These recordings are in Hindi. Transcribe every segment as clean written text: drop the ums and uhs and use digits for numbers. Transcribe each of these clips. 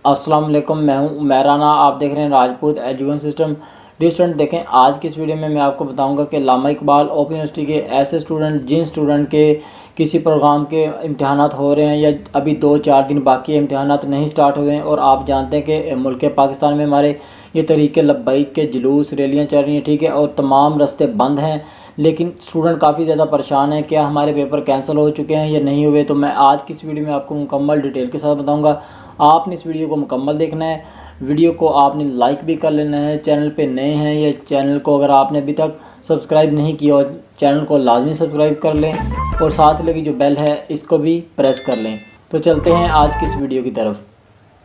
अस्सलाम वालेकुम, मैं हूं उमैराना। आप देख रहे हैं Rajput education system. Dear student, देखें आज की इस वीडियो में मैं आपको बताऊंगा कि अल्लामा इकबाल ओपन यूनिवर्सिटी के ऐसे स्टूडेंट जिन स्टूडेंट के किसी प्रोग्राम के इम्तहानात हो रहे हैं या अभी 2-4 दिन बाकी इम्तहानात नहीं स्टार्ट हुए हैं, और आप जानते हैं कि मुल्क पाकिस्तान में हमारे ये तरीके लब्बैक के जुलूस रैलियाँ चल रही हैं, ठीक है, और तमाम रास्ते बंद हैं, लेकिन स्टूडेंट काफ़ी ज़्यादा परेशान हैं। क्या हमारे पेपर कैंसिल हो चुके हैं या नहीं हुए? तो मैं आज की इस वीडियो में आपको मुकम्मल डिटेल के साथ बताऊंगा। आपने इस वीडियो को मुकम्मल देखना है। वीडियो को आपने लाइक भी कर लेना है। चैनल पे नए हैं या चैनल को अगर आपने अभी तक सब्सक्राइब नहीं किया और चैनल को लाजमी सब्सक्राइब कर लें, और साथ लगी जो बेल है इसको भी प्रेस कर लें। तो चलते हैं आज की इस वीडियो की तरफ।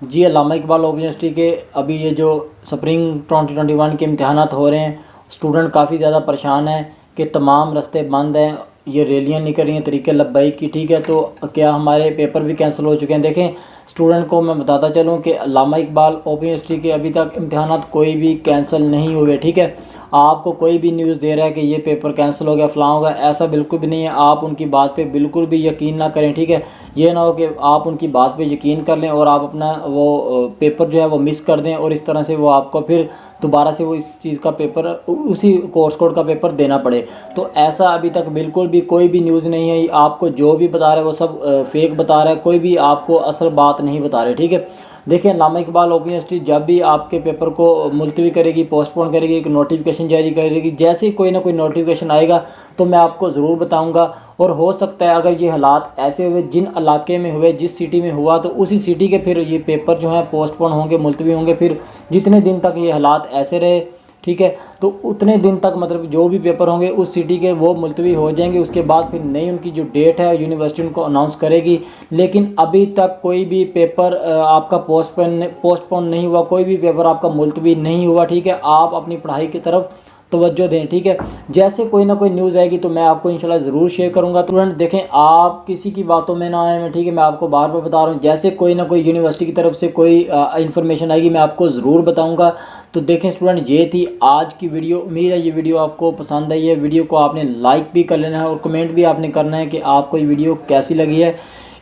जी, अल्लामा इकबाल ओपन यूनिवर्सिटी के अभी ये जो स्प्रिंग 2021 के इम्तहानात हो रहे हैं, स्टूडेंट काफ़ी ज़्यादा परेशान हैं कि तमाम रास्ते बंद हैं, ये रैलियाँ निकल रही हैं तरीके लब्बैक की, ठीक है। तो क्या हमारे पेपर भी कैंसिल हो चुके हैं? देखें, स्टूडेंट को मैं बताता चलूँ कि अल्लामा इकबाल ओपन यूनिवर्सिटी के अभी तक इम्तहानात कोई भी कैंसिल नहीं हुए, ठीक है। आपको कोई भी न्यूज़ दे रहा है कि ये पेपर कैंसिल हो गया, फ़लाँ होगा, ऐसा बिल्कुल भी नहीं है। आप उनकी बात पे बिल्कुल भी यकीन ना करें, ठीक है। ये ना हो कि आप उनकी बात पे यकीन कर लें और आप अपना वो पेपर जो है वो मिस कर दें, और इस तरह से वो आपको फिर दोबारा से वो इस चीज़ का पेपर, उसी कोर्स कोड का पेपर देना पड़े। तो ऐसा अभी तक बिल्कुल भी कोई भी न्यूज़ नहीं है। आपको जो भी बता रहा है वो सब फेक बता रहा है, कोई भी आपको असल बात नहीं बता रहे, ठीक है। देखिए, अल्लामा इकबाल ओपन यूनिवर्सिटी जब भी आपके पेपर को मुलतवी करेगी, पोस्टपोन करेगी, एक नोटिफिकेशन जारी करेगी, जैसे ही कोई ना कोई नोटिफिकेशन आएगा तो मैं आपको ज़रूर बताऊंगा। और हो सकता है अगर ये हालात ऐसे हुए जिन इलाके में हुए, जिस सिटी में हुआ, तो उसी सिटी के फिर ये पेपर जो है पोस्टपोन होंगे, मुलतवी होंगे। फिर जितने दिन तक ये हालात ऐसे रहे, ठीक है, तो उतने दिन तक मतलब जो भी पेपर होंगे उस सिटी के वो मुलतवी हो जाएंगे। उसके बाद फिर नई उनकी जो डेट है यूनिवर्सिटी उनको अनाउंस करेगी। लेकिन अभी तक कोई भी पेपर आपका पोस्टपोन नहीं हुआ, कोई भी पेपर आपका मुलतवी नहीं हुआ, ठीक है। आप अपनी पढ़ाई की तरफ तवज्जो दें, ठीक है। जैसे कोई ना कोई न्यूज़ आएगी तो मैं आपको इंशाल्लाह ज़रूर शेयर करूंगा। स्टूडेंट देखें, आप किसी की बातों में ना आए, मैं ठीक है, मैं आपको बार बार बता रहा हूँ, जैसे कोई ना कोई यूनिवर्सिटी की तरफ से कोई इन्फॉर्मेशन आएगी मैं आपको ज़रूर बताऊंगा। तो देखें स्टूडेंट, ये थी आज की वीडियो। उम्मीद है ये वीडियो आपको पसंद आई है। वीडियो को आपने लाइक भी कर लेना है और कमेंट भी आपने करना है कि आपको ये वीडियो कैसी लगी है।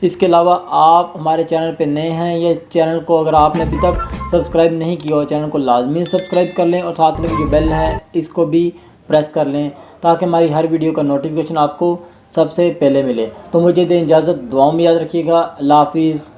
इसके अलावा आप हमारे चैनल पे नए हैं या चैनल को अगर आपने अभी तक सब्सक्राइब नहीं किया हो, चैनल को लाजमी सब्सक्राइब कर लें और साथ में जो बेल है इसको भी प्रेस कर लें, ताकि हमारी हर वीडियो का नोटिफिकेशन आपको सबसे पहले मिले। तो मुझे दें इजाज़त, दुआओं में याद रखिएगा। अल्लाह हाफिज़।